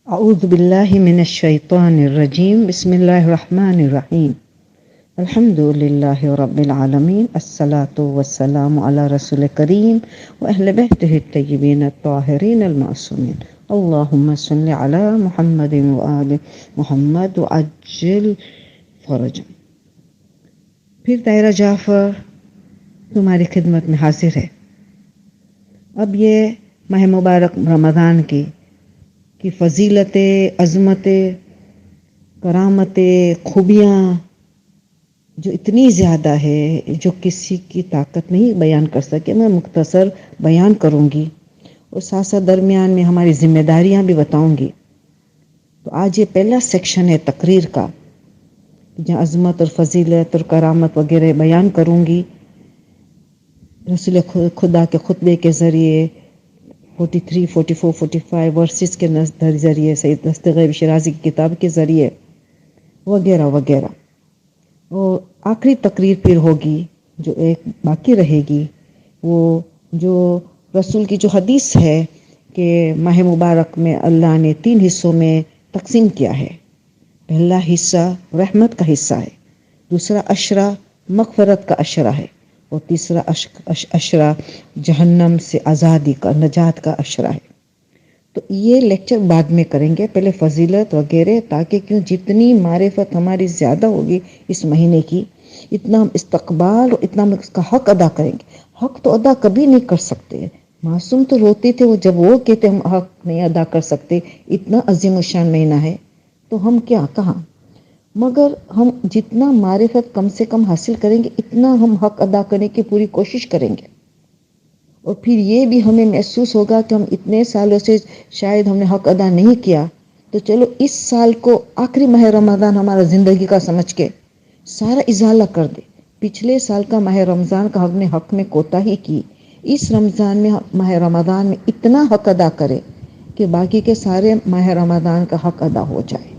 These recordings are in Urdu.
اعوذ باللہ من الشیطان الرجیم بسم اللہ الرحمن الرحیم الحمد للہ رب العالمین الصلاة والسلام علی رسول کریم واہل بیتہ الطیبین الطاہرین المعصومین اللہم صل علی محمد وآل محمد وعجل فرجا۔ پھر دائرہ جعفر تمہاری خدمت میں حاضر ہے۔ اب یہ ماہ مبارک رمضان کی فضیلتیں، عظمتیں، کرامتیں، خوبیاں جو اتنی زیادہ ہے جو کسی کی طاقت نہیں بیان کر سکے، میں مختصر بیان کروں گی اور ساتھ ساتھ درمیان میں ہماری ذمہ داریاں بھی بتاؤں گی۔ تو آج یہ پہلا سیکشن ہے تقریر کا، جہاں عظمت اور فضیلت اور کرامت وغیرہ بیان کروں گی رسول خدا کے خطبے کے ذریعے، 43، 44، 45 ورسز کے ذریعے، سید دستغیب شیرازی کی کتاب کے ذریعے وغیرہ وغیرہ۔ اور آخری تقریر پھر ہوگی جو ایک باقی رہے گی، وہ جو رسول کی جو حدیث ہے کہ ماہ مبارک میں اللہ نے 3 حصوں میں تقسیم کیا ہے۔ پہلا حصہ رحمت کا حصہ ہے، دوسرا عشرہ مغفرت کا عشرہ ہے، اور تیسرا عشرہ جہنم سے آزادی کا، نجات کا عشرہ ہے۔ تو یہ لیکچر بعد میں کریں گے، پہلے فضیلت وغیرہ، تاکہ کیوں جتنی معرفت ہماری زیادہ ہوگی اس مہینے کی، اتنا ہم استقبال اور اتنا ہم اس کا حق ادا کریں گے۔ حق تو ادا کبھی نہیں کر سکتے، معصوم تو روتے تھے وہ جب وہ کہتے ہم حق نہیں ادا کر سکتے، اتنا عظیم الشان مہینہ ہے تو ہم کیا کہاں۔ مگر ہم جتنا معرفت کم سے کم حاصل کریں گے، اتنا ہم حق ادا کرنے کی پوری کوشش کریں گے، اور پھر یہ بھی ہمیں محسوس ہوگا کہ ہم اتنے سالوں سے شاید ہم نے حق ادا نہیں کیا، تو چلو اس سال کو آخری ماہ رمضان ہمارا زندگی کا سمجھ کے سارا ازالہ کر دے۔ پچھلے سال کا ماہ رمضان کا ہم نے حق میں کوتاہی کی، اس رمضان میں ماہ رمضان میں اتنا حق ادا کرے کہ باقی کے سارے ماہ رمضان کا حق ادا ہو جائے۔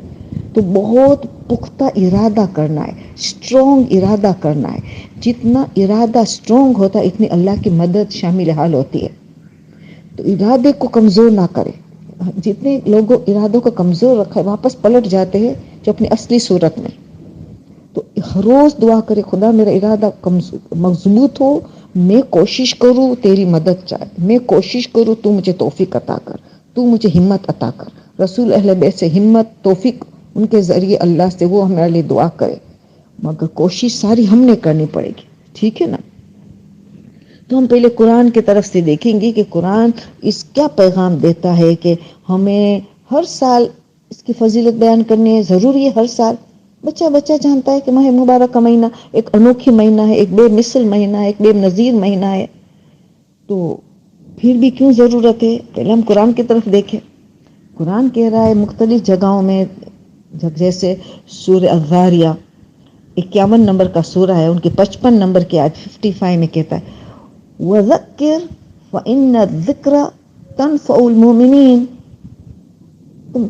تو بہت پختہ ارادہ کرنا ہے، اسٹرانگ ارادہ کرنا ہے۔ جتنا ارادہ اسٹرانگ ہوتا ہے اتنی اللہ کی مدد شامل حال ہوتی ہے۔ تو ارادے کو کمزور نہ کرے۔ جتنے لوگوں ارادوں کو کمزور رکھا ہے واپس پلٹ جاتے ہیں جو اپنی اصلی صورت میں۔ تو ہر روز دعا کرے، خدا میرا ارادہ مضبوط ہو، میں کوشش کروں تیری مدد چاہے، میں کوشش کروں تو مجھے توفیق عطا کر، تو مجھے ہمت عطا کر۔ رسول اہل بیت سے ہمت، توفیق ان کے ذریعے اللہ سے وہ ہمارے لیے دعا کرے، مگر کوشش ساری ہم نے کرنی پڑے گی، ٹھیک ہے نا۔ تو ہم پہلے قرآن کی طرف سے دیکھیں گے کہ قرآن اس کیا پیغام دیتا ہے کہ ہمیں ہر سال اس کی فضیلت بیان کرنی ہے، ضروری ہے ہر سال۔ بچہ جانتا ہے کہ ماہ مبارک کا مہینہ ایک انوکھی مہینہ ہے، ایک بے مثل مہینہ ہے، ایک بے نظیر مہینہ ہے، تو پھر بھی کیوں ضرورت ہے؟ پہلے ہم قرآن کی طرف دیکھیں۔ قرآن کہہ رہا ہے مختلف جگہوں میں، جیسے سورہ الذاریہ 51 نمبر کا سورہ ہے، ان کی 55 نمبر کی آیت 55 میں کہتا ہے وَذَكِّرْ فَإِنَّ الذِّكْرَ تَنْفَعُ الْمُؤْمِنِينَ۔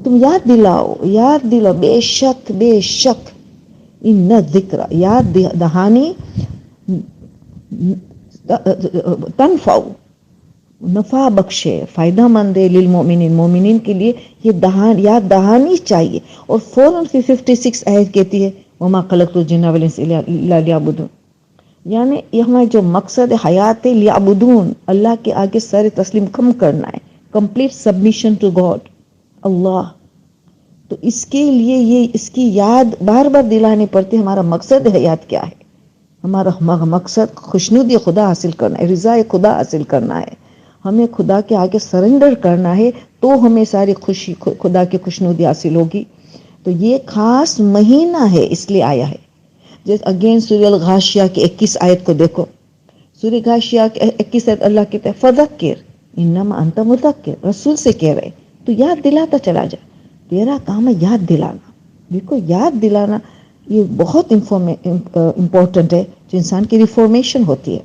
تم یاد دلاؤ، بے شک ان الذکر، یاد دہانی، تنفع نفع بخشے، فائدہ مند ہے، للمؤمنین مومنین کے لیے یہ یاد دہانی چاہیے۔ اور فوراً 56 آیت کہتی ہے وما خلقت الجن والانس الا لیعبدون، یعنی یہ ہمارا جو مقصد حیات ہے، لیعبدون، اللہ کے آگے سر تسلیم کم کرنا ہے، کمپلیٹ سبمیشن ٹو گاڈ اللہ۔ تو اس کے لیے یہ اس کی یاد بار بار دلانی پڑتی ہے۔ ہمارا مقصد حیات کیا ہے؟ ہمارا مقصد خوشنودی خدا حاصل کرنا ہے، رضا خدا حاصل کرنا ہے، ہمیں خدا کے آگے سرنڈر کرنا ہے، تو ہمیں ساری خوشی خدا کی خوشنودی حاصل ہوگی۔ تو یہ خاص مہینہ ہے اس لیے آیا ہے۔ جیسے اگین سورہ الغاشیہ کی 21 آیت کو دیکھو، سورہ غاشیہ کی 21 آیت اللہ کہتا ہے فذکر انما انت مذکر، رسول سے کہہ رہے تو یاد دلاتا چلا جا، تیرا کام ہے یاد دلانا۔ دیکھو یاد دلانا یہ بہت امپورٹنٹ ہے، جو انسان کی ریفارمیشن ہوتی ہے۔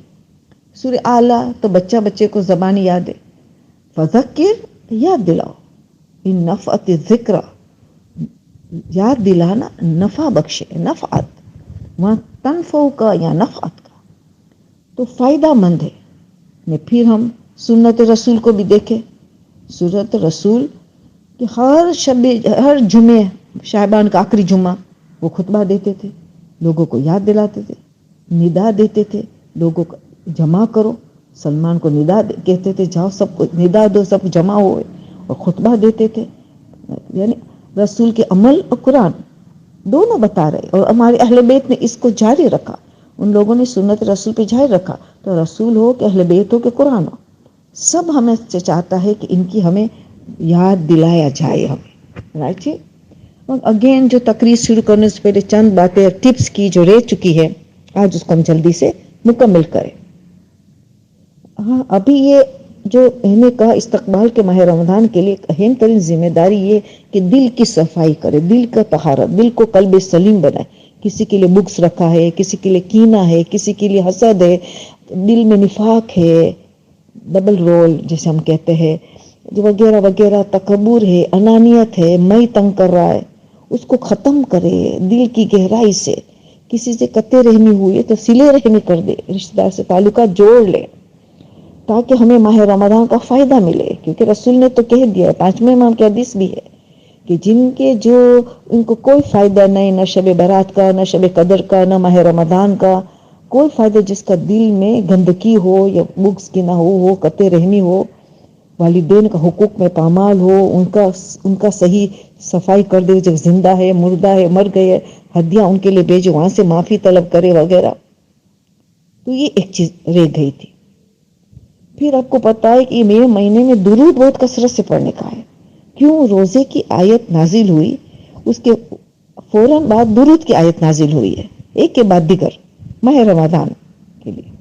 سورہ اعلیٰ تو بچے کو زبانی یاد ہے، فذکر یاد دلاؤ، ان نفعت الذکر، یاد دلانا نفع بخشے، نفعت وہاں تنفع کا یا نفعت کا، تو فائدہ مند ہے۔ پھر ہم سنت رسول کو بھی دیکھیں، سنت رسول کہ ہر جمعے شعبان کا آخری جمعہ وہ خطبہ دیتے تھے، لوگوں کو یاد دلاتے تھے، ندا دیتے تھے، لوگوں کو جمع کرو، سلمان کو ندا کہتے تھے، جاؤ سب کو ندا دو، سب جمع ہوئے اور خطبہ دیتے تھے. یعنی رسول کے عمل اور قرآن دونوں بتا رہے، اور ہمارے اہل بیت نے اس کو جاری رکھا، ان لوگوں نے سنت رسول پہ جاری رکھا. تو رسول ہو کہ اہل بیت ہو کہ قرآن ہو، سب ہمیں چاہتا ہے کہ ان کی ہمیں یاد دلایا جائے. ہمیں رائٹ. اور اگین جو تقریر شروع کرنے سے پہلے چند باتیں ٹپس کی جو رہ چکی ہے، آج اس کو ہم جلدی سے مکمل کریں. ہاں، ابھی یہ جو نے کہا استقبال کے ماہ رمضان کے لیے ایک اہم ترین ذمہ داری یہ کہ دل کی صفائی کرے، دل کا طہارت، دل کو قلب سلیم بنائے. کسی کے لیے بغض رکھا ہے، کسی کے لیے کینہ ہے، کسی کے لیے حسد ہے، دل میں نفاق ہے، ڈبل رول جیسے ہم کہتے ہیں وغیرہ وغیرہ، تکبر ہے، انانیت ہے، میں تنگ کر رہا ہے، اس کو ختم کرے دل کی گہرائی سے. کسی سے قطع رحمی ہوئی ہے تو صلہ رحمی کر دے، رشتہ دار سے تعلقات جوڑ لے تاکہ ہمیں ماہ رمضان کا فائدہ ملے. کیونکہ رسول نے تو کہہ دیا، 5ویں امام کی حدیث بھی ہے کہ جن کے جو ان کو کوئی فائدہ نہیں، نہ شب برات کا، نہ شب قدر کا، نہ ماہ رمضان کا کوئی فائدہ، جس کا دل میں گندگی ہو یا بغض کی نہ ہو، قطع رحمی ہو، والدین کا حقوق میں پامال ہو، ان کا صحیح صفائی کر دے، جب زندہ ہے، مردہ ہے، مر گئے، ہدیہ ان کے لیے بھیجے، وہاں سے معافی طلب کرے وغیرہ. تو یہ ایک چیز رہ گئی تھی. پھر آپ کو پتا ہے کہ میرے مہینے میں درود بہت کثرت سے پڑھنے کا ہے. کیوں؟ روزے کی آیت نازل ہوئی، اس کے فوراً بعد درود کی آیت نازل ہوئی ہے، ایک کے بعد دیگر ماہ رمضان کے لیے.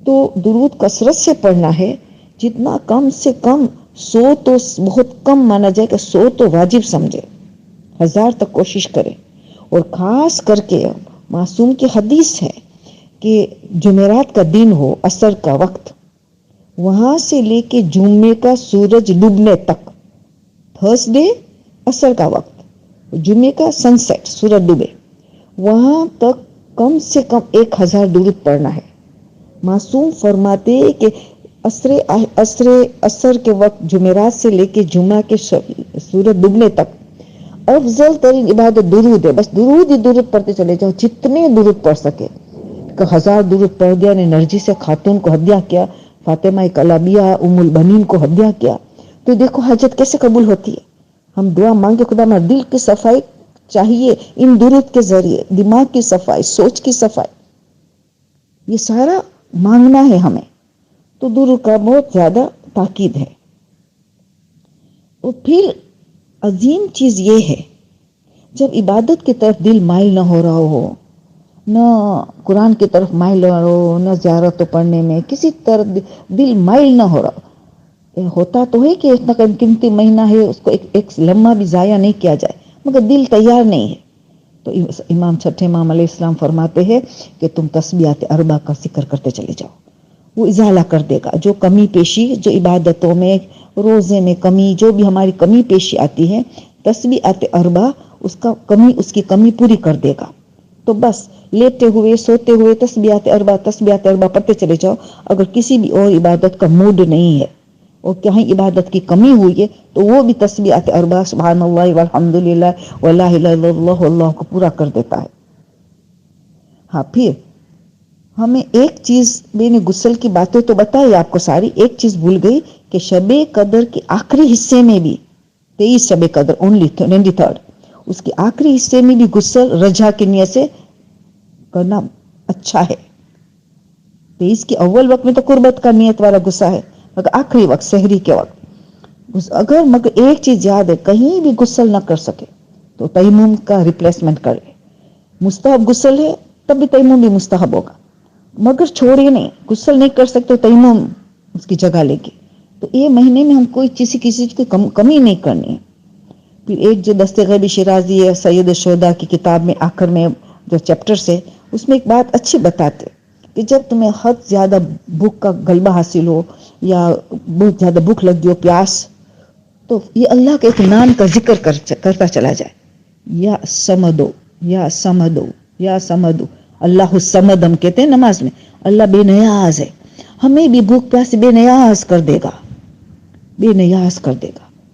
تو درود کثرت سے پڑھنا ہے، جتنا کم سے کم 100 تو بہت کم مانا جائے کہ 100 تو واجب سمجھے، 1000 تک کوشش کرے. اور خاص کر کے معصوم کی حدیث ہے کہ جمعرات کا دن ہو، عصر کا وقت، وہاں سے لے کے جمعے کا سورج ڈوبنے تک، تھرسڈے عصر کا وقت، جمعے کا سن سیٹ سورج ڈوبے، وہاں تک کم سے کم 1000 درود پڑھنا ہے. معصوم فرماتے کہ عصر کے وقت جمعرات سے لے کے جمعہ کے سورج ڈوبنے تک افضل ترین عبادت درود ہے. بس درود ہی درود پڑھتے چلے جاؤ، جتنے درود پڑھ سکے. 1000 درود پڑھ دیا نے نرجس خاتون کو ہدیہ کیا، فاطمہ کلابیہ ام البنین کو ہدیہ کیا، تو دیکھو حاجت کیسے قبول ہوتی ہے. ہم دعا مانگے خدا میں دل کی صفائی چاہیے، ان درود کے ذریعے دماغ کی صفائی، سوچ کی صفائی، یہ سارا مانگنا ہے ہمیں. تو درود کا بہت زیادہ تاکید ہے. اور پھر عظیم چیز یہ ہے، جب عبادت کی طرف دل مائل نہ ہو رہا ہو، نہ قرآن کی طرف مائل ہو، نہ زیارت پڑھنے میں کسی طرف دل مائل نہ ہو رہا ہوتا تو ہے کہ اتنا قیمتی مہینہ ہے، اس کو ایک لمحہ بھی ضائع نہیں کیا جائے، مگر دل تیار نہیں ہے. تو امام چھٹے امام علیہ السلام فرماتے ہیں کہ تم تسبیحات اربع کا ذکر کرتے چلے جاؤ، وہ ازالہ کر دے گا جو کمی پیشی، جو عبادتوں میں، روزے میں کمی، جو بھی ہماری کمی پیشی آتی ہے، تسبیحات اربع اس کی کمی پوری کر دے گا. تو بس لیٹے ہوئے سوتے ہوئے تسبیحات اربع پڑھتے چلے جاؤ. اگر کسی بھی اور عبادت کا موڈ نہیں ہے اور کہیں عبادت کی کمی ہوئی ہے تو وہ بھی تسبیحات اربع سبحان اللہ والحمدللہ ولا الہ الا اللہ اللہ کو پورا کر دیتا ہے. ہاں، پھر ہمیں ایک چیز، میں نے غسل کی باتیں تو بتائی آپ کو ساری، ایک چیز بھول گئی کہ شب قدر کے آخری حصے میں بھی 23 شب قدر اونلی 23، اس کے آخری حصے میں بھی غسل رجا کی نیت سے کرنا اچھا ہے. 23 کے اول وقت میں تو قربت کا نیت والا غسل ہے، مگر آخری وقت سحری کے وقت مگر ایک چیز یاد ہے، کہیں بھی غسل نہ کر سکے تو تیمم کا ریپلیسمنٹ کرے. مستحب غسل ہے تب بھی تیمم بھی مستحب ہوگا، مگر چھوڑے نہیں، غسل نہیں کر سکتے تیمم اس کی جگہ لے کے. تو یہ مہینے میں ہم کوئی کسی چیز کی کمی نہیں کرنی ہے. پھر ایک جو دست غیبی شیرازی ہے سید الشہداء کی کتاب میں آخر میں جو چیپٹر سے، اس میں ایک بات اچھی بتاتے کہ جب تمہیں حد زیادہ بھوک کا غلبہ حاصل ہو یا بہت زیادہ بھوک لگ گئی ہو، پیاس، تو یہ اللہ کے ایک نام کا ذکر کرتا چلا جائے، یا سمدو یا سمدو یا سمدو. اللہ الصمد ہم کہتے ہیں نماز میں، اللہ بے نیاز ہے، ہمیں بھی بھوک پیاس بے نیاز کر دے گا، بے نیاز کر دے گا.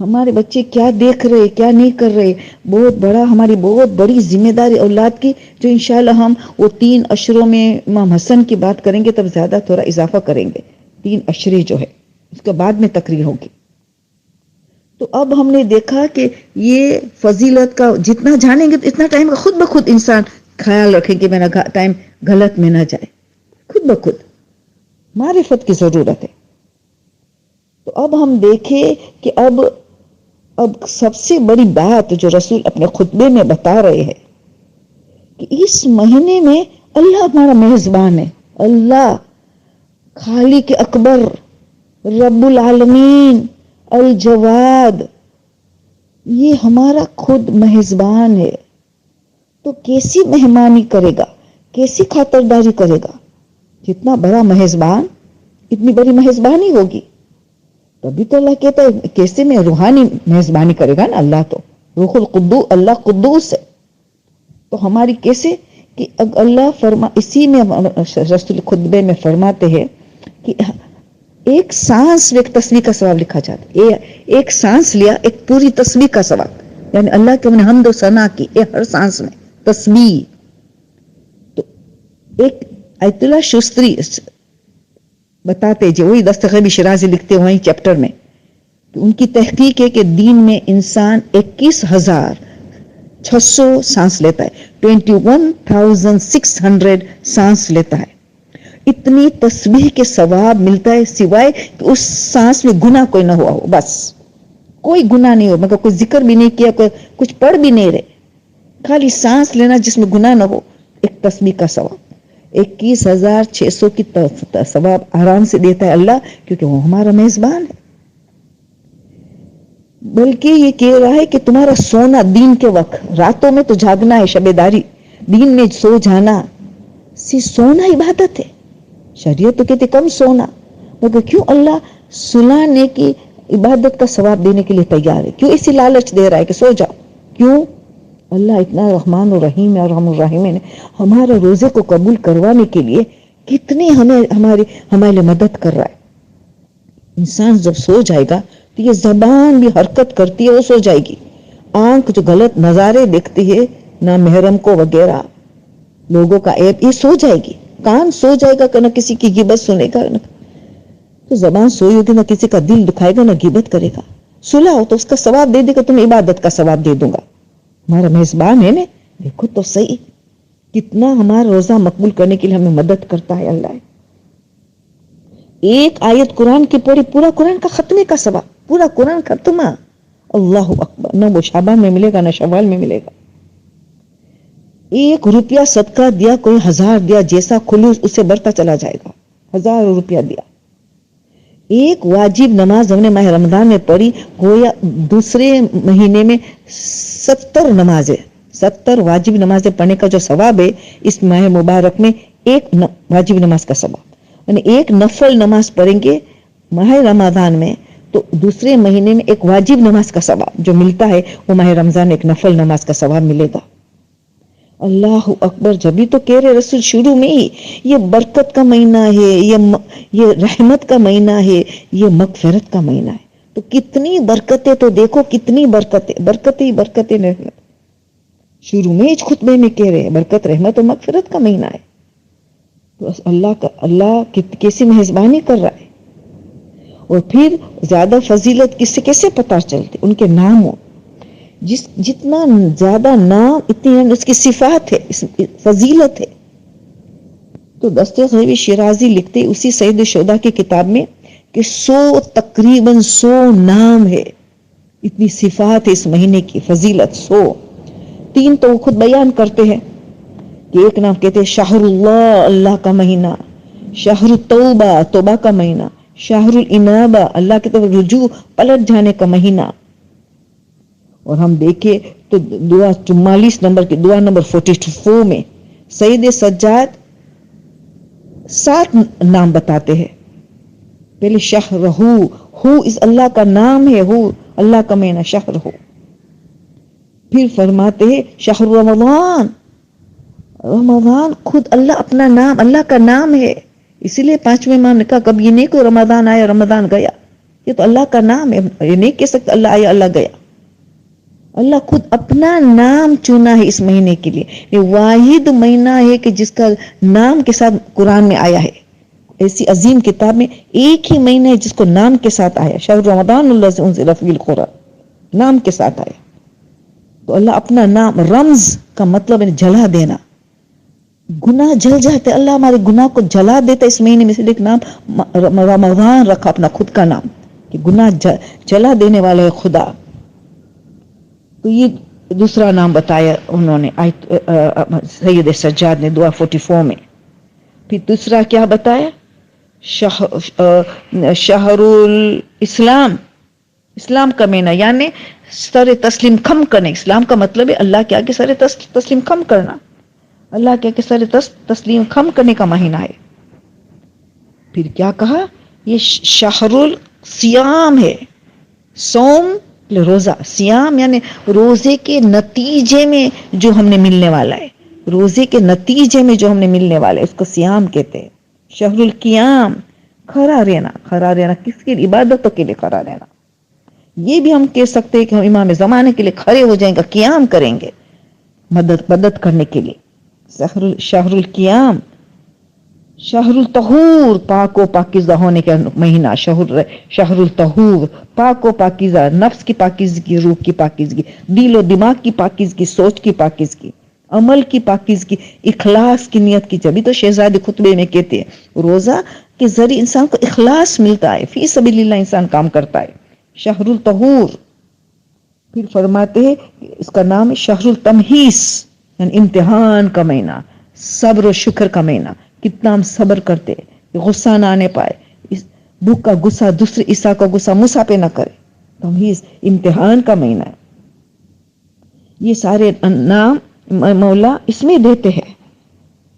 ہمارے بچے کیا دیکھ رہے کیا نہیں کر رہے، ہماری بہت بڑی ذمہ داری اولاد کی، جو انشاءاللہ ہم وہ 3 اشروں میں امام حسن کی بات کریں گے تب زیادہ تھوڑا اضافہ کریں گے، 3 اشرے جو ہے اس کے بعد میں تقریر ہوگی۔ تو اب ہم نے دیکھا کہ یہ فضیلت کا جتنا جانیں گے اتنا ٹائم کا خود بخود انسان خیال رکھے کہ میرا ٹائم غلط میں نہ جائے، خود بخود معرفت کی ضرورت ہے۔ تو اب ہم دیکھیں کہ اب سب سے بڑی بات جو رسول اپنے خطبے میں بتا رہے ہیں کہ اس مہینے میں اللہ ہمارا میزبان ہے، اللہ خالق اکبر رب العالمین الجواد، یہ ہمارا خود میزبان ہے۔ تو کیسی مہمانی کرے گا، کیسی خاطرداری کرے گا؟ جتنا بڑا میزبان اتنی بڑی میزبانی ہوگی، تبھی تو اللہ کہتا ہے کیسے میں روحانی میزبانی کرے گا نا، اللہ تو روح القدوس، اللہ قدوس ہے، تو ہماری کیسے کہ اللہ اسی میں رسول خطبے میں فرماتے ہیں کہ ایک سانس میں ایک تسبیح کا ثواب لکھا جاتا ہے، ایک سانس لیا ایک پوری تسبیح کا ثواب، یعنی اللہ کے نے حمد و ثنا کی ہر سانس میں تسبیح۔ تو ایک آیت اللہ شستری بتاتے جو وہی دستغیب شرازی لکھتے وہیں چیپٹر میں کہ ان کی تحقیق ہے کہ دین میں انسان 21,600 سانس لیتا ہے، 21,600 سانس لیتا ہے۔ اتنی تسبیح کے ثواب ملتا ہے سوائے کہ اس سانس میں گناہ کوئی نہ ہوا ہو، بس کوئی گناہ نہیں ہو، مگر کوئی ذکر بھی نہیں کیا، کوئی کچھ پڑھ بھی نہیں رہے، خالی سانس لینا جس میں گناہ نہ ہو، ایک تسبیح کا ثواب 21,600 کی ثواب آرام سے دیتا ہے اللہ، کیونکہ وہ ہمارا میزبان ہے۔ بلکہ یہ کہہ رہا ہے کہ تمہارا سونا دین کے وقت، راتوں میں تو جاگنا ہے شب داری، دین میں سو جانا، سونا عبادت ہے۔ شریعت تو کہتے کم سونا، مگر کیوں اللہ سلانے کی عبادت کا ثواب دینے کے لیے تیار ہے؟ کیوں اسی لالچ دے رہا ہے کہ سو جاؤ؟ کیوں؟ اللہ اتنا رحمان الرحیم ہے، ارحم الراحمین ہے، ہمارے روزے کو قبول کروانے کے لیے کتنی ہمارے لیے مدد کر رہا ہے۔ انسان جب سو جائے گا تو یہ زبان بھی حرکت کرتی ہے، وہ سو جائے گی، آنکھ جو غلط نظارے دیکھتی ہے نہ محرم کو وغیرہ لوگوں کا عیب، یہ سو جائے گی، کان سو جائے گا کہ نہ کسی کی غیبت سنے گا، تو زبان سوئی ہوگی نہ کسی کا دل دکھائے گا نہ غیبت کرے گا، سلاؤ تو اس کا ثواب دے دے گا، تمہیں عبادت کا ثواب دے دوں گا، ہمارا میزبان ہے نا۔ دیکھو تو صحیح کتنا ہمارا روزہ مقبول کرنے کے لیے ہمیں مدد کرتا ہے اللہ۔ ایک آیت قرآن کی پڑھی، پورا قرآن کا ختمے کا ثواب، پورا قرآن ختمہ، اللہ اکبر، نہ وہ شعبان میں ملے گا نہ شوال میں ملے گا۔ 1 روپیہ صدقہ دیا، کوئی 1000 دیا، جیسا خلوص اسے بڑھتا چلا جائے گا، 1000 روپیہ دیا۔ ایک واجب نماز ہم نے ماہ رمضان میں پڑھی، گویا دوسرے مہینے میں 70 نمازیں، 70 واجب نمازیں پڑھنے کا جو ثواب ہے اس ماہ مبارک میں، ایک واجب نماز کا ثواب، یعنی ایک نفل نماز پڑھیں گے ماہ رمضان میں تو دوسرے مہینے میں ایک واجب نماز کا ثواب جو ملتا ہے وہ ماہ رمضان میں ایک نفل نماز کا ثواب ملے گا۔ اللہ اکبر، جبھی تو کہہ رہے رسول شروع میں ہی یہ برکت کا مہینہ ہے، یہ رحمت کا مہینہ ہے، یہ مغفرت کا مہینہ ہے، تو کتنی برکتیں، تو دیکھو کتنی برکتیں رحمت، شروع میں اس خطبے میں کہہ رہے ہیں برکت رحمت و مغفرت کا مہینہ ہے، تو اللہ کیسی میزبانی کر رہا ہے۔ اور پھر زیادہ فضیلت کیسے پتہ چلتی؟ ان کے نام ہو، جتنا زیادہ نام اتنی اس کی صفات ہے، فضیلت ہے۔ تو دستغیب شرازی لکھتے اسی سید شہداء کی کتاب میں کہ تقریباً 100 نام ہے، اتنی صفات ہے اس مہینے کی، فضیلت 100۔ 3 تو خود بیان کرتے ہیں کہ ایک نام کہتے ہیں شہر اللہ، اللہ کا مہینہ، شہر التوبہ، توبہ کا مہینہ، شہر الانابہ، اللہ کی طرف رجوع پلٹ جانے کا مہینہ۔ اور ہم دیکھیں تو دعا 44 نمبر کی دعا نمبر 44 میں سید سجاد 7 نام بتاتے ہیں۔ پہلے شہر ہو اس اللہ کا نام ہے، ہو اللہ کا مہینہ شہر ہو۔ پھر فرماتے ہیں شہر رمضان، رمضان خود اللہ اپنا نام، اللہ کا نام ہے، اسی لیے 5ویں امام نے کہا کب یہ نہیں کوئی رمضان آیا رمضان گیا، یہ تو اللہ کا نام ہے. یہ نہیں کہہ سکتے اللہ آیا اللہ گیا. اللہ خود اپنا نام چنا ہے اس مہینے کے لیے. یہ واحد مہینہ ہے کہ جس کا نام کے ساتھ قرآن میں آیا ہے. ایسی عظیم کتاب میں ایک ہی مہینہ ہے جس کو نام کے ساتھ آیا. شہر رمضان الذی انزل فیہ القرآن نام کے ساتھ آیا. تو اللہ اپنا نام، رمز کا مطلب ہے جلا دینا. گناہ جل جاتے، اللہ ہمارے گناہ کو جلا دیتا اس مہینے میں. سے ایک نام رمضان رکھا اپنا خود کا نام کہ گناہ جلا دینے والا ہے خدا. تو یہ دوسرا نام بتایا انہوں نے سید سجاد نے دعا 44 میں. پھر دوسرا کیا بتایا؟ شہر الاسلام، اسلام کا مہینہ، یعنی سر تسلیم خم کرنے. اسلام کا مطلب ہے اللہ کے آگے سر تسلیم خم کرنا، اللہ کے آگے سر تسلیم خم کرنے کا مہینہ ہے. پھر کیا کہا؟ یہ شہر الصیام ہے. صوم روزہ، سیام یعنی روزے کے نتیجے میں جو ہم نے ملنے والا ہے. روزے کے نتیجے میں جو ہم نے ملنے والا ہے اس کو سیام کہتے ہیں. شہر القیام، کھڑا رہنا. کھڑا رہنا کس کے لیے؟ عبادتوں کے لیے کھڑا رہنا. یہ بھی ہم کہہ سکتے ہیں کہ ہم امام زمانے کے لیے کھڑے ہو جائیں گے، قیام کریں گے مدد کرنے کے لیے. شہر القیام. شہر الطہور، پاک و پاکیزہ ہونے کا مہینہ. شہر الطہور، پاک و پاکیزہ، نفس کی پاکیزگی، روح کی پاکیزگی، دل و دماغ کی پاکیزگی، سوچ کی پاکیزگی، عمل کی پاکیزگی، اخلاص کی نیت کی. جبھی تو شہزادی خطبے میں کہتے ہیں روزہ کے ذریعے انسان کو اخلاص ملتا ہے، فی سبیل اللہ انسان کام کرتا ہے. شہر الطہور. پھر فرماتے ہیں اس کا نام ہے شہر التمحیص، یعنی امتحان کا مہینہ، صبر و شکر کا مہینہ. کتنا ہم صبر کرتے، غصہ نہ آنے پائے، بھوک کا غصہ دوسرے عیسیٰ کا غصہ موسیٰ پہ نہ کرے. تمحیص امتحان کا مہینہ ہے. یہ سارے نام مولا اس میں دیتے ہیں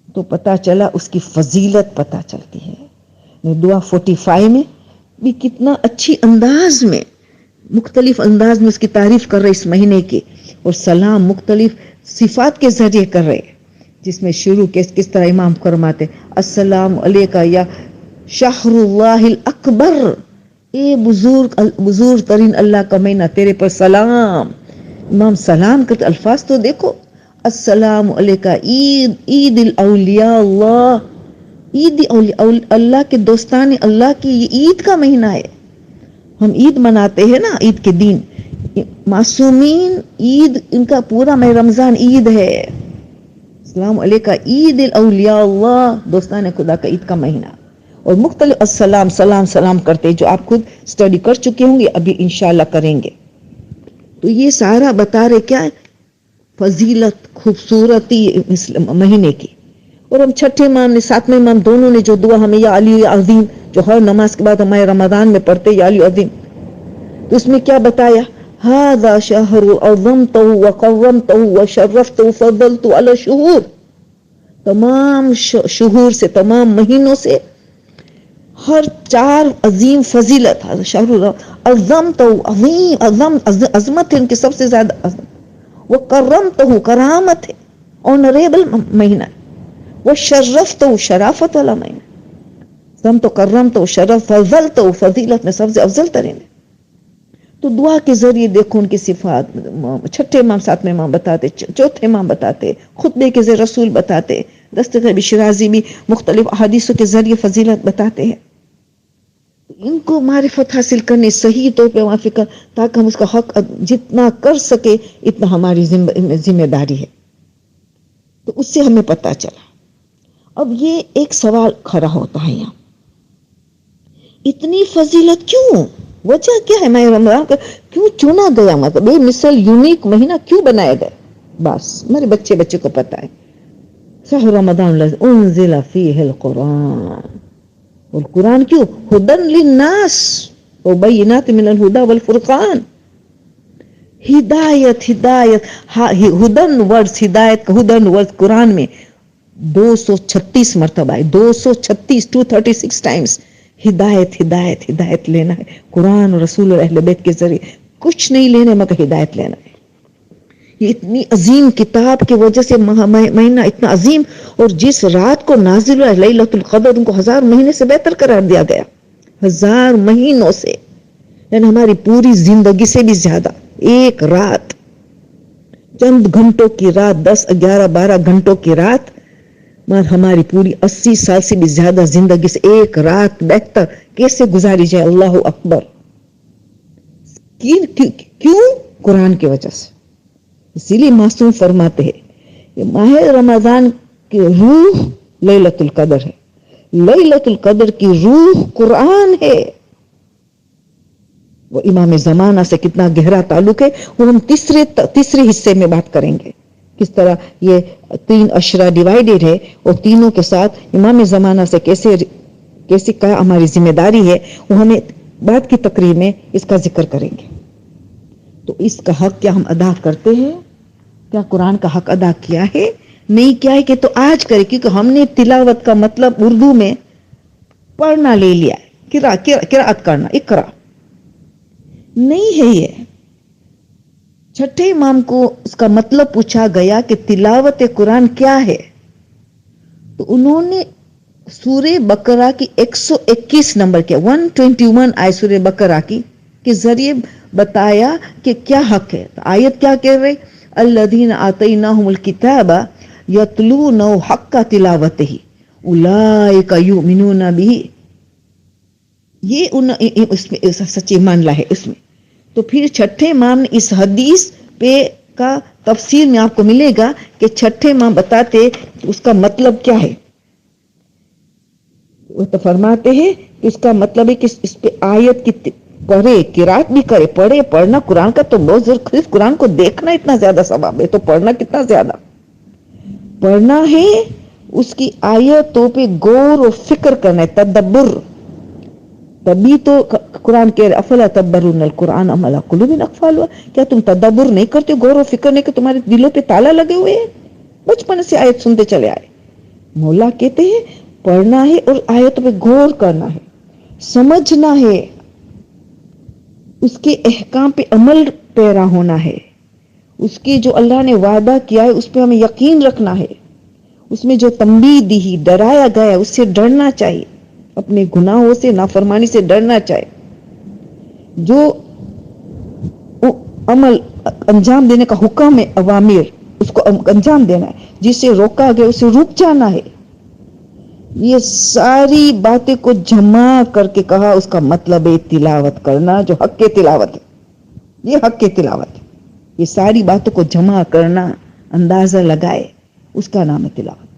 تو پتہ چلا اس کی فضیلت پتہ چلتی ہے. دعا 45 میں بھی کتنا اچھی انداز میں، مختلف انداز میں اس کی تعریف کر رہے اس مہینے کی، اور سلام مختلف صفات کے ذریعے کر رہے، جس میں شروع کس طرح امام فرماتے السلام علیکہ یا شہر اللہ الاکبر، اے بزرگ ترین اللہ کا مہینہ، تیرے پر سلام. امام سلام کرتے، الفاظ تو دیکھو، السلام علیکہ عید الاولیاء اللہ، عید اللہ کے دوستان اللہ کی یہ عید کا مہینہ ہے. ہم عید مناتے ہیں نا، عید کے دن معصومین عید ان کا پورا ماہ رمضان عید ہے. السلام علیکہ عید الاولیاء اللہ، دوستان خدا کا عید کا مہینہ. اور مختلف سلام کرتے جو آپ خود سٹڈی کر چکے ہوں گے، ابھی انشاءاللہ کریں گے. تو یہ سارا بتا رہے کیا ہے؟ فضیلت، خوبصورتی مہینے کی. اور ہم چھٹے امام نے، ساتویں امام دونوں نے جو دعا ہمیں یا علی عظیم جو ہر نماز کے بعد ہمارے رمضان میں پڑھتے یا علی عظیم، تو اس میں کیا بتایا؟ هذا شهر عظمته وقرمته وشرفته وفضلته على الشهور. تمام شہور سے، تمام مہینوں سے ہر 4 عظیم فضیلت. شہر عظمته، عظیم عظمت ہے ان کی سب سے زیادہ عظمت. وقرمته، کرامت ہے، آنریبل مہینہ. وشرفته، شرافت والا مہینہ. عظمت و کرمت و شرف، فضلت و فضیلت میں سب سے افضل ترین ہے. تو دعا کے ذریعے دیکھو ان کی صفات. چھٹے امام، ساتویں امام بتاتے، چوتھے امام بتاتے، خطبے کے ذریعے رسول بتاتے، دستگیر شرازی بھی مختلف احادیثوں کے ذریعے فضیلت بتاتے ہیں. ان کو معرفت حاصل کرنے، صحیح طور پہ موافق کر، تاکہ ہم اس کا حق جتنا کر سکے اتنا ہماری ذمہ داری ہے. تو اس سے ہمیں پتہ چلا. اب یہ ایک سوال کھڑا ہوتا ہے یہاں، اتنی فضیلت کیوں؟ وجہ کیا ہے؟ میں رمضان کا کیوں چنا گیا؟ مطلب بے مثل یونیک مہینہ کیوں بنایا گیا؟ بس ہمارے بچے کو پتا ہے. شہر رمضان الذی انزل فیہ القرآن. اور قرآن کیوں؟ ہدی للناس وبینات من الہدی والفرقان. ہدایت، ہدن ورڈز، ہدایت کا ہدن ورڈز قرآن میں 236 مرتبہ ہے. 236 ٹائمز ہدایت ہدایت ہدایت لینا ہے. قرآن اور رسول اور اہل بیت کے ذریعے کچھ نہیں لینا مگر ہدایت لینا ہے. یہ اتنی عظیم کتاب کی وجہ سے مہینہ اتنا عظیم، اور جس رات کو نازل ہوا لیلۃ القدر، ان کو 1000 مہینے سے بہتر قرار دیا گیا. 1000 مہینوں سے یعنی ہماری پوری زندگی سے بھی زیادہ، ایک رات، چند گھنٹوں کی رات، 10 11 12 گھنٹوں کی رات، مگر ہماری پوری 80 سال سے بھی زیادہ زندگی سے ایک رات بہتر کیسے گزاری جائے؟ اللہ اکبر! کیوں؟ قرآن کی وجہ سے. اسی لیے معصوم فرماتے ہیں کہ ماہ رمضان کی روح لیلۃ القدر ہے، لیلۃ القدر کی روح قرآن ہے. وہ امام زمانہ سے کتنا گہرا تعلق ہے وہ ہم تیسرے حصے میں بات کریں گے. کس طرح یہ 3 اشرا ڈیوائیڈڈ ہے اور تینوں کے ساتھ امام زمانہ سے کیسے کیا ہماری ذمہ داری ہے، وہ ہمیں بعد کی تقریر میں اس کا ذکر کریں گے. تو اس کا حق کیا ہم ادا کرتے ہیں؟ کیا قرآن کا حق ادا کیا ہے؟ نہیں کیا ہے کہ تو آج کرے، کیونکہ ہم نے تلاوت کا مطلب اردو میں پڑھنا لے لیا ہے، قرأت کرنا، اقرا نہیں ہے. یہ چھٹے امام کو اس کا مطلب پوچھا گیا کہ تلاوت قرآن کیا ہے، تو انہوں نے سورہ بقرہ کی 121 نمبر کے 121 آئے سورہ بقرہ کی کے ذریعے بتایا کہ کیا حق ہے. آیت کیا کہہ رہے؟ الذین آتیناہم الکتاب یتلونہ حق تلاوتہ اولئک یؤمنون بہ. یہ اس میں سچے مان لا ہے اس میں. تو پھر چھٹے امام نے اس حدیث پہ کا تفسیر میں آپ کو ملے گا کہ چھٹے امام بتاتے اس کا مطلب کیا ہے. وہ تو فرماتے ہیں کہ اس کا مطلب ہے کہ اس پہ آیت کی پڑھے، قرات بھی کرے، پڑھنا قرآن کا تو بہت ضرور. صرف قرآن کو دیکھنا اتنا زیادہ ثواب ہے، تو پڑھنا کتنا زیادہ پڑھنا ہے. اس کی آیتوں پہ غور و فکر کرنا ہے، تدبر. تبھی تو قرآن کہہ رہے افلا تدبرون القرآن ام علی قلوب اقفالها. کیا تم تدبر نہیں کرتے، غور و فکر نہیں کہ تمہارے دلوں پہ تالا لگے ہوئے ہیں؟ بچپن سے آیت سنتے چلے آئے. مولا کہتے ہیں پڑھنا ہے اور آیتوں پہ غور کرنا ہے، سمجھنا ہے، اس کے احکام پہ عمل پیرا ہونا ہے، اس کی جو اللہ نے وعدہ کیا ہے اس پہ ہمیں یقین رکھنا ہے، اس میں جو تنبیہ دی، ڈرایا گیا اس سے ڈرنا چاہیے، اپنے گناہوں سے، نافرمانی سے ڈرنا چاہیے، جو عمل انجام دینے کا حکم ہے، اوامر اس کو انجام دینا ہے، جس سے روکا گیا اسے رک جانا ہے. یہ ساری باتیں کو جمع کر کے کہا اس کا مطلب ہے تلاوت کرنا، جو حق کے تلاوت ہے. یہ حق کے تلاوت ہے. یہ ساری باتوں کو جمع کرنا، اندازہ لگائے، اس کا نام ہے تلاوت.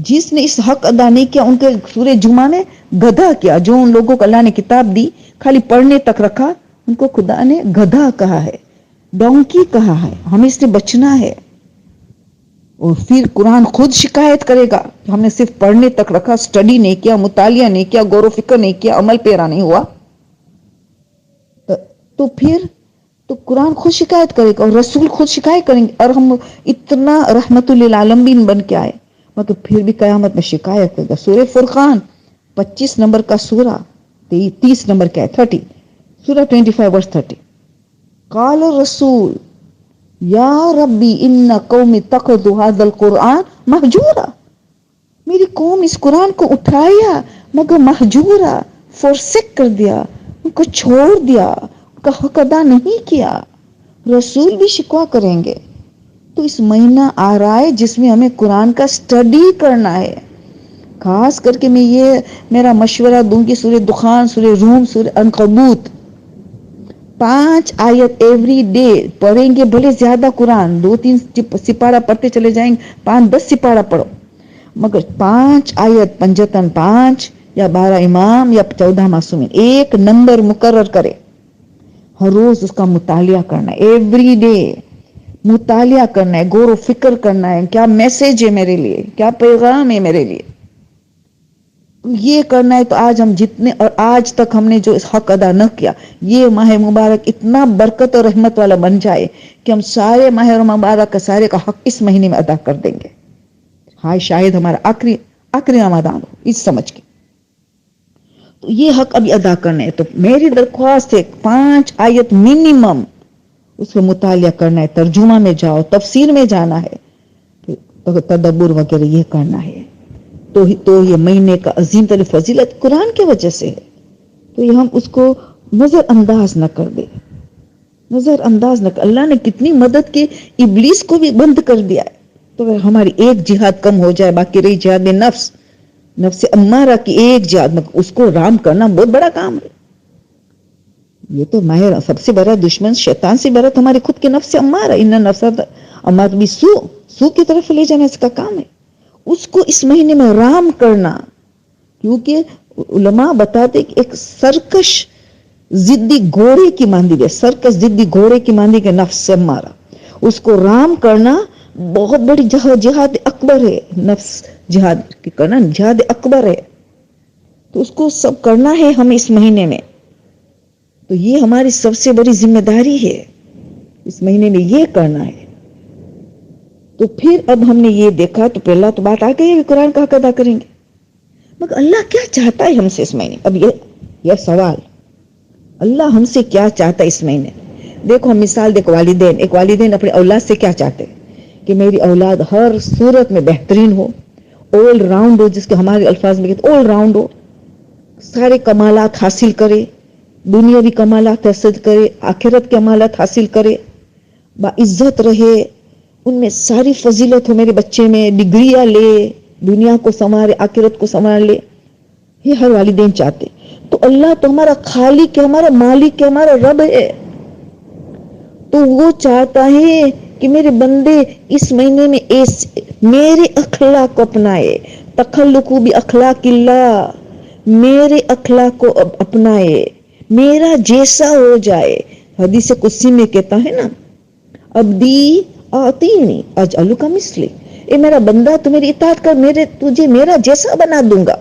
جس نے اس حق ادا نہیں کیا ان کے سورہ جمعہ نے گدھا کیا. جو ان لوگوں کو اللہ نے کتاب دی خالی پڑھنے تک رکھا، ان کو خدا نے گدھا کہا ہے، ڈونکی کہا ہے. ہمیں اس سے بچنا ہے. اور پھر قرآن خود شکایت کرے گا کہ ہم نے صرف پڑھنے تک رکھا، سٹڈی نہیں کیا، مطالعہ نہیں کیا، غور و فکر نہیں کیا، عمل پیرا نہیں ہوا. تو پھر تو قرآن خود شکایت کرے گا اور رسول خود شکایت کریں گے. اور ہم اتنا رحمت للعالمین بن کے آئے مگر پھر بھی قیامت میں شکایت کرے گا. سورہ فرقان 25 نمبر کا سورہ 30 نمبر کا ہے 30 سورہ 25 ورس 30. قال الرسول یا ربی ان قوم اتخذوا هذا القرآن مہجورا. میری قوم اس قرآن کو اٹھایا مگر مہجورا، فورسیک کر دیا، ان کو چھوڑ دیا، ان کا حق ادا نہیں کیا. رسول بھی شکوا کریں گے. تو اس مہینہ آ رہا ہے جس میں ہمیں قرآن کا سٹڈی کرنا ہے. خاص کر کے میں یہ میرا مشورہ دوں گی سورہ دخان، سورہ روم، سورہ عنکبوت 5 آیت ایوری ڈے پڑھیں گے. بھلے زیادہ قرآن 2-3 سپارہ پڑھتے چلے جائیں گے، 5-10 سپارہ پڑھو، مگر 5 آیت پنجتن 5 یا 12 امام یا 14 معصومین ایک نمبر مقرر کرے. ہر روز اس کا مطالعہ کرنا ہے، ایوری ڈے مطالعہ کرنا ہے، غور و فکر کرنا ہے. کیا میسج ہے میرے لیے، کیا پیغام ہے میرے لیے، یہ کرنا ہے. تو آج ہم جتنے اور آج تک ہم نے جو اس حق ادا نہ کیا، یہ ماہ مبارک اتنا برکت اور رحمت والا بن جائے کہ ہم سارے ماہ مبارک کا سارے کا حق اس مہینے میں ادا کر دیں گے. ہائے شاید ہمارا آخری رمضان ہو اس سمجھ کے. تو یہ حق ابھی ادا کرنا ہے. تو میری درخواست ہے 5 آیت منیمم اس کو مطالعہ کرنا ہے. ترجمہ میں جاؤ، تفسیر میں جانا ہے، تدبر وغیرہ یہ کرنا ہے. تو یہ مہینے کا عظیم ترین فضیلت قرآن کی وجہ سے ہے. تو یہ ہم اس کو نظر انداز نہ کر دے، نظر انداز نہ کر. اللہ نے کتنی مدد کی، ابلیس کو بھی بند کر دیا ہے. تو اگر ہماری ایک جہاد کم ہو جائے، باقی رہی جہاد نفس، نفس امارہ کی ایک جہاد، اس کو رام کرنا بہت بڑا کام ہے. یہ تو ماہر سب سے بڑا دشمن شیطان سے بڑا ہمارے خود کے نفس امارہ، ان نفس امارہ بھی سو کی طرف لے جانا اس کا کام ہے. اس کو اس مہینے میں رام کرنا، کیونکہ علماء بتاتے کہ ایک سرکش ضدی گھوڑے کی ماندی ہے، سرکش ضدی گھوڑے کی ماندی کے نفس سے مارا، اس کو رام کرنا بہت بڑی جہاد اکبر ہے. نفس جہاد کی کرنا جہاد اکبر ہے. تو اس کو سب کرنا ہے ہمیں اس مہینے میں. تو یہ ہماری سب سے بڑی ذمہ داری ہے، اس مہینے میں یہ کرنا ہے. تو پھر اب ہم نے یہ دیکھا تو پہلا تو بات آ گئی کہ قرآن کا حق ادا کریں گے. مگر اللہ کیا چاہتا ہے ہم سے اس مہینے؟ اب یہ سوال، اللہ ہم سے کیا چاہتا ہے اس مہینے؟ دیکھو ہم مثال دیکھو، والدین، ایک والدین اپنے اولاد سے کیا چاہتے ہیں کہ میری اولاد ہر صورت میں بہترین ہو، آل راؤنڈ ہو، جس کے ہمارے الفاظ میں کہتے آل راؤنڈ ہو، سارے کمالات حاصل کرے، دنیاوی کمالات حاصل کرے، آخرت کے کمالات حاصل کرے، باعزت رہے، ان میں ساری فضیلت ہو میرے بچے میں، ڈگریاں لے، دنیا کو سنوارے، آخرت کو سنوار لے. یہ ہر والدین چاہتے. تو اللہ تو ہمارا خالق ہے، ہمارا مالک ہے، ہمارا رب ہے. تو وہ چاہتا ہے کہ میرے بندے اس مہینے میں میرے اخلاق کو اپنائے. تخلقو بھی اخلاق اللہ، میرے اخلاق کو اپنائے، میرا جیسا ہو جائے. حدیث قدسی میں کہتا ہے نا، عبدی آتینی اجعلک مثلی، اے میرا بندہ تو میری اطاعت کر، تجھے میرا جیسا بنا دوں گا.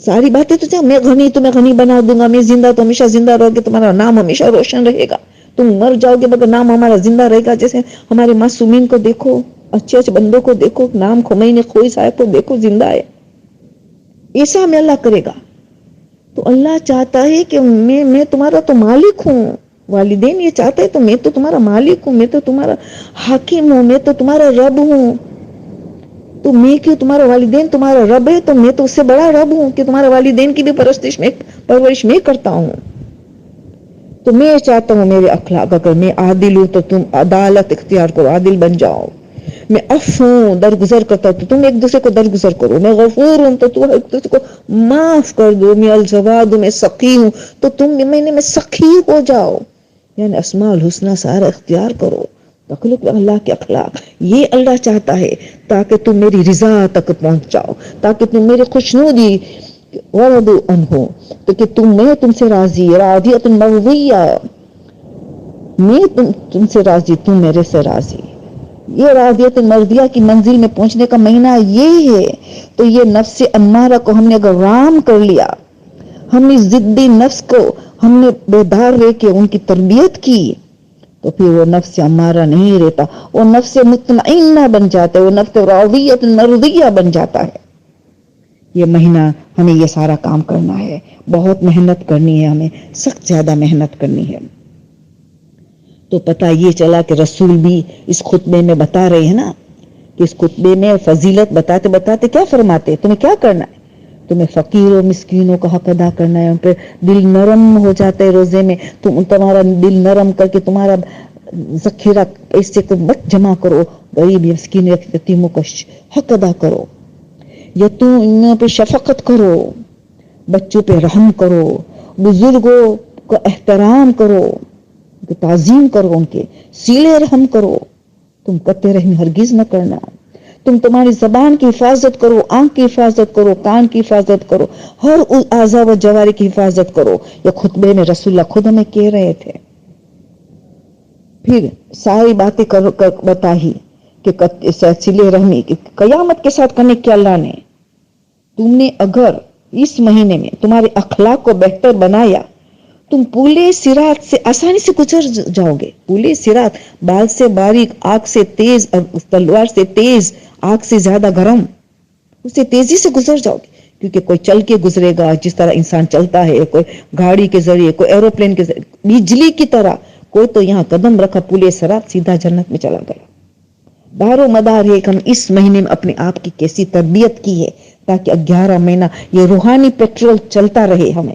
ساری باتیں تو میں غنی تمہیں غنی بنا دوں گا، میں زندہ تو ہمیشہ زندہ رہو گے، تمہارا نام ہمیشہ روشن رہے گا، تم مر جاؤ گے مگر نام ہمارا زندہ رہے گا. جیسے ہمارے معصومین کو دیکھو، اچھے اچھے بندوں کو دیکھو، نام خمینی خوئی صاحب کو دیکھو زندہ ہے. ایسا ہمیں اللہ کرے گا. تو اللہ چاہتا ہے کہ میں تمہارا تو مالک ہوں. والدین یہ چاہتے ہیں تو میں تو تمہارا مالک ہوں، میں تو تمہارا حاکم ہوں، میں تو تمہارا رب ہوں. تو میں کیوں تمہارا والدین تمہارا رب ہے تو میں تو اس سے بڑا رب ہوں کہ تمہارے والدین کی بھی پرورش میں کرتا ہوں. تو میں چاہتا ہوں میرے اخلاق، اگر میں عادل ہوں تو تم عدالت اختیار کرو، عادل بن جاؤ. میں عفو ہوں، درگزر کرتا ہوں تو تم ایک دوسرے کو درگزر کرو. میں غفور ہوں تو تم ایک دوسرے کو معاف کر دو. میں الجواد ہوں، میں سخی ہوں تو تم مہینے میں سخی ہو جاؤ. یعنی اسماء الحسنی سارا اختیار کرو. تخلق اللہ کے اخلاق، یہ اللہ چاہتا ہے تاکہ تم میری رضا تک پہنچ جاؤ، تاکہ تم میرے خوشنودی ورضوا عنہ، تو کہ میں تم سے راضی، راضیۃ مرضیہ، میں تم سے راضی، تم میرے سے راضی. یہ راضیت مرضیہ کی منزل میں پہنچنے کا مہینہ یہ ہے. تو یہ نفس امارہ کو ہم نے اگر رام کر لیا، ہم نے ضدی نفس کو ہم نے بیدار رہ کے ان کی تربیت کی، تو پھر وہ نفس امارہ نہیں رہتا، وہ نفس مطمئنہ بن جاتا ہے، وہ نفس راضیۃ مرضیہ بن جاتا ہے. یہ مہینہ ہمیں یہ سارا کام کرنا ہے، بہت محنت کرنی ہے، ہمیں سخت زیادہ محنت کرنی ہے. تو پتہ یہ چلا کہ رسول بھی اس خطبے میں بتا رہے ہیں نا، کہ اس خطبے میں فضیلت بتاتے بتاتے کیا فرماتے، تمہیں کیا کرنا ہے؟ تمہیں فقیر و مسکینوں کا حق ادا کرنا ہے، ان پہ دل نرم ہو جاتا ہے روزے میں. تمہارا دل نرم کر کے تمہارا ذخیرہ پیسے کو مت جمع کرو، غریب مسکین یتیموں کا حق ادا کرو. یتیموں پہ شفقت کرو، بچوں پہ رحم کرو، بزرگوں کا احترام کرو، تعظیم کرو، ان کے صلہ رحم کرو. تم قطع رحمی ہرگز نہ کرنا. تم تمہاری زبان کی حفاظت کرو، آنکھ کی حفاظت کرو، کان کی حفاظت کرو، ہر اعضاء و جوارح کی حفاظت کرو. یہ خطبے میں رسول اللہ خود ہمیں کہہ رہے تھے. پھر ساری باتیں بتائی کہ صلہ رحمی قیامت کے ساتھ کرنے کے اللہ نے. تم نے اگر اس مہینے میں تمہارے اخلاق کو بہتر بنایا، تم پورے صراط سے آسانی سے گزر جاؤ گے. پورے صراط، بال سے باریک، آنکھ سے تیز، تلوار سے تیز، آنکھ سے زیادہ گرم، اسے تیزی سے گزر جاؤ گے. کیونکہ کوئی چل کے گزرے گا جس طرح انسان چلتا ہے، کوئی گاڑی کے ذریعے، کوئی ایروپلین کے ذریعے، بجلی کی طرح. کوئی تو یہاں قدم رکھا پورے صراط سیدھا جنت میں چلا گیا. دار و مدار ہے کہ ہم اس مہینے میں اپنے آپ کی کیسی تربیت کی ہے، تاکہ 11 مہینہ یہ روحانی پیٹرول چلتا رہے ہمیں.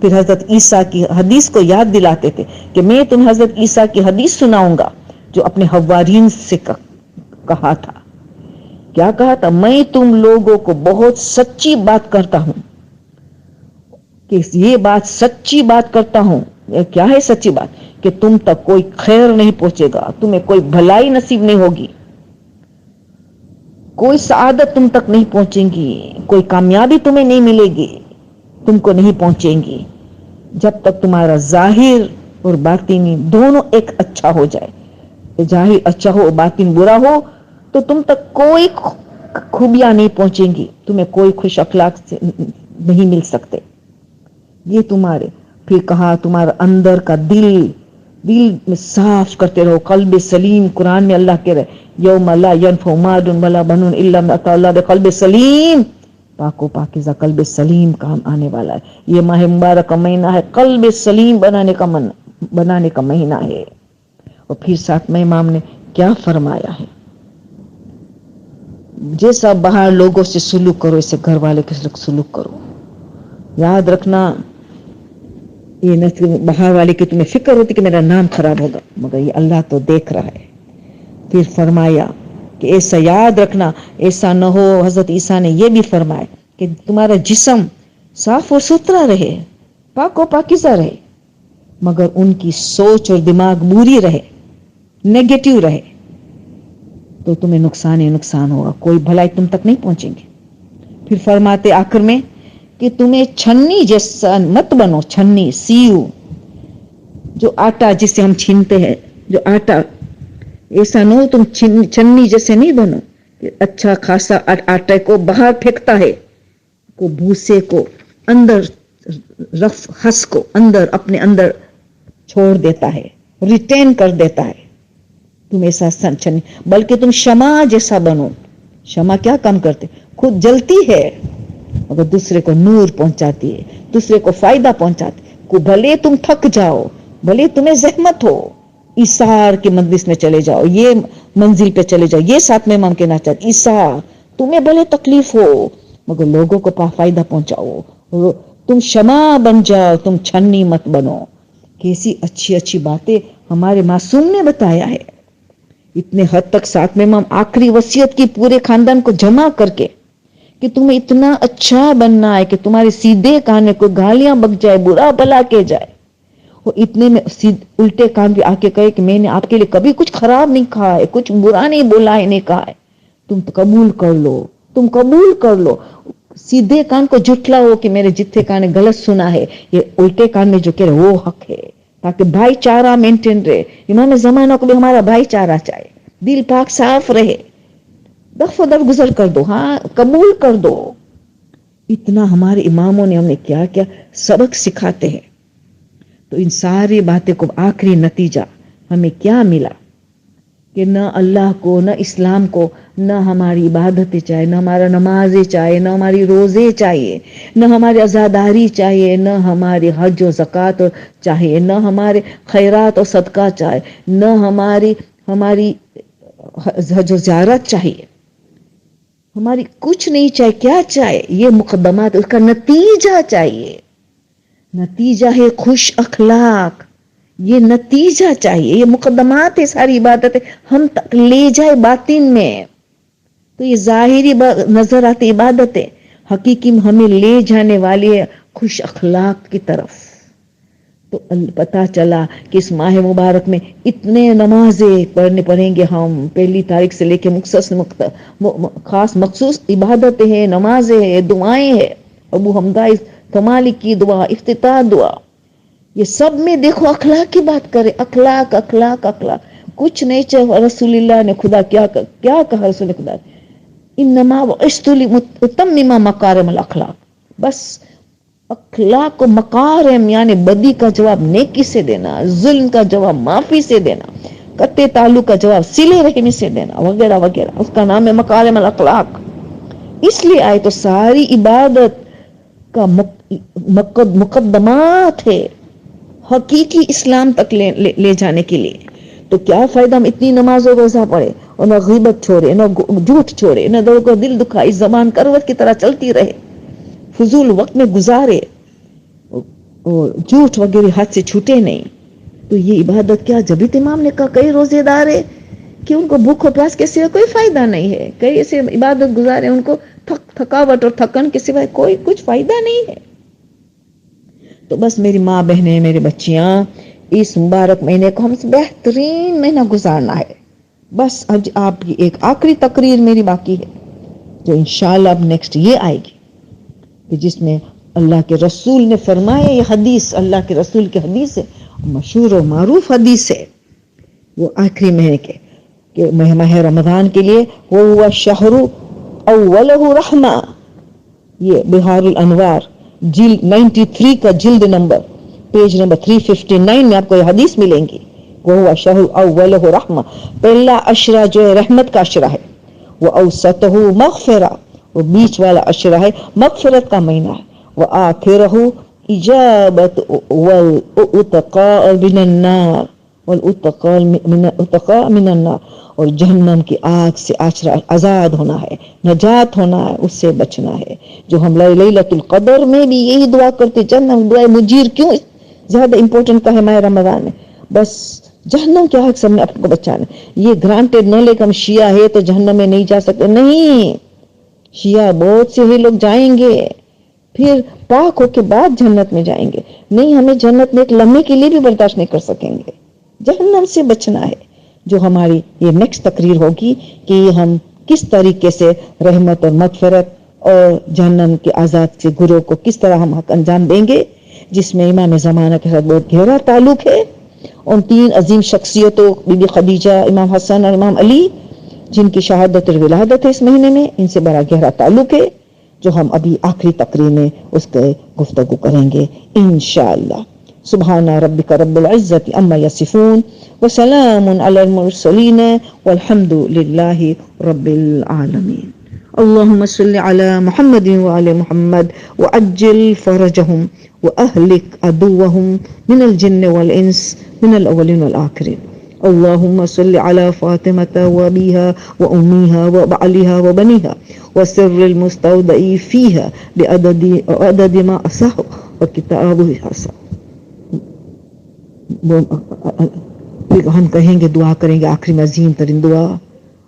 پھر حضرت عیسیٰ کی حدیث کو یاد دلاتے تھے کہ میں تمہیں حضرت عیسیٰ کی حدیث سناؤں گا جو اپنے حوارین سے کہا تھا. کیا کہا تھا؟ میں تم لوگوں کو بہت سچی بات کرتا ہوں کہ یہ بات سچی بات کرتا ہوں. کیا ہے سچی بات؟ کہ تم تک کوئی خیر نہیں پہنچے گا، تمہیں کوئی بھلائی نصیب نہیں ہوگی، کوئی سعادت تم تک نہیں پہنچے گی، کوئی کامیابی تمہیں نہیں ملے گی، تم کو نہیں پہنچیں گی جب تک تمہارا ظاہر اور باطنی دونوں ایک اچھا ہو جائے. ظاہر اچھا ہو باطن برا ہو تو تم تک کوئی خوبیاں نہیں پہنچیں گی، تمہیں کوئی خوش اخلاق سے نہیں مل سکتے. یہ تمہارے پھر کہا تمہارا اندر کا دل میں صاف کرتے رہو. قلب سلیم قرآن میں اللہ کہہ رہے یوم لا ينفع مال ولا بنون الا من اتى الله بقلب سلیم. پاک و پاکیزہ قلب سلیم کام آنے والا ہے. یہ ماہ مبارک کا مہینہ ہے، قلب سلیم بنانے کا مہینہ ہے. اور پھر ساتھ میں امام نے کیا فرمایا ہے؟ جیسا باہر لوگوں سے سلوک کرو اسے گھر والے کے سلوک کرو. یاد رکھنا یہ نہ باہر والے کی تمہیں فکر ہوتی کہ میرا نام خراب ہوگا، مگر یہ اللہ تو دیکھ رہا ہے. پھر فرمایا کہ ایسا یاد رکھنا ایسا نہ ہو. حضرت عیسیٰ نے یہ بھی فرمایا کہ تمہارا جسم صاف اور ستھرا رہے، پاک و پاکیزہ رہے، مگر ان کی سوچ اور دماغ بری رہے، نیگیٹو رہے، تو تمہیں نقصان ہی نقصان ہوگا، کوئی بھلائی تم تک نہیں پہنچیں گے. پھر فرماتے آخر میں کہ تمہیں چھنی جیسا مت بنو. چھنی سیو جو آٹا جسے ہم چھینتے ہیں، جو آٹا ایسا نہ ہو تم چھنی جیسے نہیں بنو کہ اچھا خاصا آٹے کو باہر پھینکتا ہے، کو بھوسے کو اندر رف ہس کو اندر اپنے اندر چھوڑ دیتا ہے، ریٹین کر دیتا ہے. تم ایسا چھنی بلکہ تم شمع جیسا بنو. شمع کیا کام کرتے؟ خود جلتی ہے مگر دوسرے کو نور پہنچاتی ہے، دوسرے کو فائدہ پہنچاتی ہے. کو بھلے تم تھک جاؤ، بھلے تمہیں زحمت ہو، ایثار کی مجلس میں چلے جاؤ، یہ منزل پہ چلے جاؤ، یہ ساتھ میں امام کہنا چاہتے ایثار. تمہیں بھلے تکلیف ہو مگر لوگوں کو فائدہ پہنچاؤ. تم شمع بن جاؤ، تم چھنی مت بنو. کیسی اچھی اچھی باتیں ہمارے معصوم نے بتایا ہے. اتنے حد تک ساتھ میں امام آخری وصیت کی پورے خاندان کو جمع کر کے کہ تمہیں اتنا اچھا بننا ہے کہ تمہارے سیدھے کان میں کوئی گالیاں بک جائے، برا بلا کے جائے، وہ اتنے میں الٹے کان بھی آ کے کہے کہ میں نے آپ کے لیے کبھی کچھ خراب نہیں کہا ہے، کچھ برا نہیں بولا ہے، نہیں کہا ہے، تم قبول کر لو، تم قبول کر لو. سیدھے کان کو جھٹلاؤ کہ میرے جتھے کان نے غلط سنا ہے، یہ الٹے کان میں جو کہہ رہے وہ حق ہے، تاکہ بھائی چارہ مینٹین رہے. امام زمانہ کو بھی ہمارا بھائی چارہ چاہے، دل پاک صاف رہے، دف و دف گزر کر دو، ہاں قبول کر دو. اتنا ہمارے اماموں نے ہمیں کیا کیا سبق سکھاتے ہیں. تو ان ساری باتیں کو آخری نتیجہ ہمیں کیا ملا کہ نہ اللہ کو، نہ اسلام کو، نہ ہماری عبادتیں چاہیے، نہ ہمارا نمازیں چاہیے، نہ ہماری روزے چاہیے، نہ ہماری عزاداری چاہیے، نہ ہماری حج و زکوٰۃ چاہیے، نہ ہمارے خیرات و صدقہ چاہیے، نہ ہماری حج و زیارت چاہیے، ہماری کچھ نہیں چاہیے. کیا چاہیے؟ یہ مقدمات، اس کا نتیجہ چاہیے. نتیجہ ہے خوش اخلاق، یہ نتیجہ چاہیے. یہ مقدمات ہے ساری عبادتیں ہم تک لے جائے باطن میں. تو یہ ظاہری نظر آتی عبادتیں حقیقی ہمیں لے جانے والی ہے خوش اخلاق کی طرف. تو پتا چلا کہ اس ماہ مبارک میں اتنے نمازیں پڑھیں گے ہم، پہلی تاریخ سے لے کے خاص مخصوص عبادتیں ہیں، نمازیں ہیں، دعائیں ہیں. ابو حمدہ کمالی کی دعا، افتتاح دعا، یہ سب میں دیکھو اخلاق کی بات کرے. اخلاق اخلاق اخلاق کچھ نہیں چاہے. رسول اللہ نے خدا کیا کہا؟ رسول خدا انما بعثت لاتمم مکارم الاخلاق. بس اخلاق کو مکارم یعنی بدی کا جواب نیکی سے دینا، ظلم کا جواب معافی سے دینا، قطع تعلق کا جواب صلہ رحمی سے دینا، وغیرہ وغیرہ. اس کا نام ہے مکارم الاخلاق. اس لیے آئے تو ساری عبادت کا مقدمات ہے حقیقی اسلام تک لے جانے کے لیے. تو کیا فائدہ ہم اتنی نماز و روزہ پڑھے اور نہ غیبت چھوڑے، نہ جھوٹ چھوڑے، نہ لوگوں کو دل دکھائی، زبان کروٹ کی طرح چلتی رہے، فضول وقت میں گزارے. اور جھوٹ وغیرہ ہاتھ سے چھوٹے نہیں. تو یہ عبادت کیا؟ جب امام نے کہا کئی روزے دار ہے کہ ان کو بھوک اور پیاس کے سوا کوئی فائدہ نہیں ہے، کئی ایسے عبادت گزارے ان کو تھکاوٹ اور تھکن کے سوا کوئی کچھ فائدہ نہیں ہے. تو بس میری ماں بہنیں، میرے بچیاں، اس مبارک مہینے کو ہم سے بہترین مہینہ گزارنا ہے. بس آج آپ کی ایک آخری تقریر میری باقی ہے جو انشاءاللہ اب نیکسٹ یہ آئے گی، کہ جس میں اللہ کے رسول نے فرمایا، یہ حدیث اللہ کے رسول کی حدیث ہے، مشہور و معروف حدیث ہے، وہ آخری مہینے کے کہ ماہ رمضان کے لیے وہ ہوا شہر اولہ رحمہ. یہ بہار الانوار جلد 93 کا جلد نمبر پیج نمبر 359 میں آپ کو یہ حدیث ملیں گی. وہ ہوا شہر اولہ رحمہ، پہلا عشرہ جو ہے رحمت کا عشرہ ہے، وہ اوسطہ مغفرہ، وہ بیچ والا عشرہ ہے مغفرت کا مہینہ ہے، وہ آخرہ اجابت والاتقاء من النار، والاتقاء من النار، اور جہنم کی آگ سے آزاد ہونا ہے، نجات ہونا ہے، اس سے بچنا ہے. جو ہم لیلۃ القدر میں بھی یہی دعا کرتے، جہنم دعائے مجیر کیوں زیادہ امپورٹنٹ کا ہے ماہ رمضان میں، بس جہنم کے آگ سے ہم نے اپنے کو بچانا. یہ گرانٹیڈ نہ لے کہ ہم شیعہ ہے تو جہنم میں نہیں جا سکتے، نہیں، شیعہ بہت سے ہی لوگ جائیں گے، پھر پاک ہو کے بعد جنت میں جائیں گے. نہیں، ہمیں جنت میں ایک لمحے کے لیے بھی برداشت نہیں کر سکیں گے، جہنم سے بچنا ہے. جو ہماری یہ نیکسٹ تقریر ہوگی کہ ہم کس طریقے سے رحمت اور مغفرت اور جہنم کے آزاد سے گروہ کو کس طرح ہم حق انجام دیں گے، جس میں امام زمانہ کے ساتھ بہت گہرا تعلق ہے. ان تین عظیم شخصیتوں بی بی خدیجہ، امام حسن اور امام علی، جن کی شہادت اور ولادت ہے اس مہینے میں، ان سے بڑا گہرا تعلق ہے، جو ہم ابھی آخری تقریر میں اس کے گفتگو کریں گے انشاءاللہ. سبحان ربک رب العزت عما یصفون وسلام علی المرسلین والحمد للہ رب العالمین. اللهم صل على محمد وعلى محمد وعجل فرجهم وأهلك عدوهم من الجن والإنس من الأولين والآخرين. اللهم صل على فاطمة وأبيها وأميها وبعلها وبنيها وسر المستودع فيها بعدد ما أصح وكتابه حسن. ہم کہیں گے، دعا کریں گے آخری میں عظیم ترین دعا،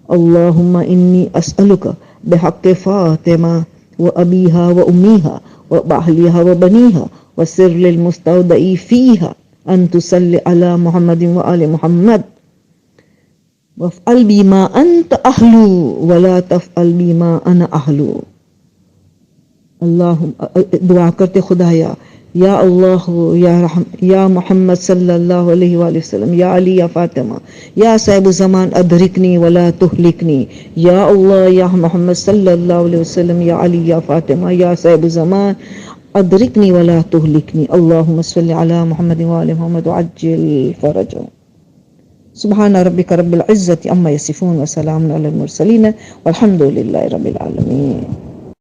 اللہم انی اسألک بحق فاطمہ وأبیها وأمیها وبعلیها وبنیها وسر المستودع فیها ان تصلی علی محمد وآل محمد وافعل بی ما انت اہلو ولا تفعل بی ما انا اہلو. اللہ دعا کرتے، خدایا یا اللہ، یا محمد صلی اللہ علیہ وآلہ وسلم، یا علی، یا فاطمہ، یا صاحب زمان ادرکنی ولا تہلکنی. یا اللہ، یا محمد صلی اللہ علیہ وسلم، یا علی، یا فاطمہ، یا صاحب زمان ادرکنی ولا تہلکنی. اللہم صلی علی محمد وآل محمد وعجل فرجهم. سبحان ربک رب العزت عما یصفون وسلام علی المرسلین والحمد للہ رب العالمین.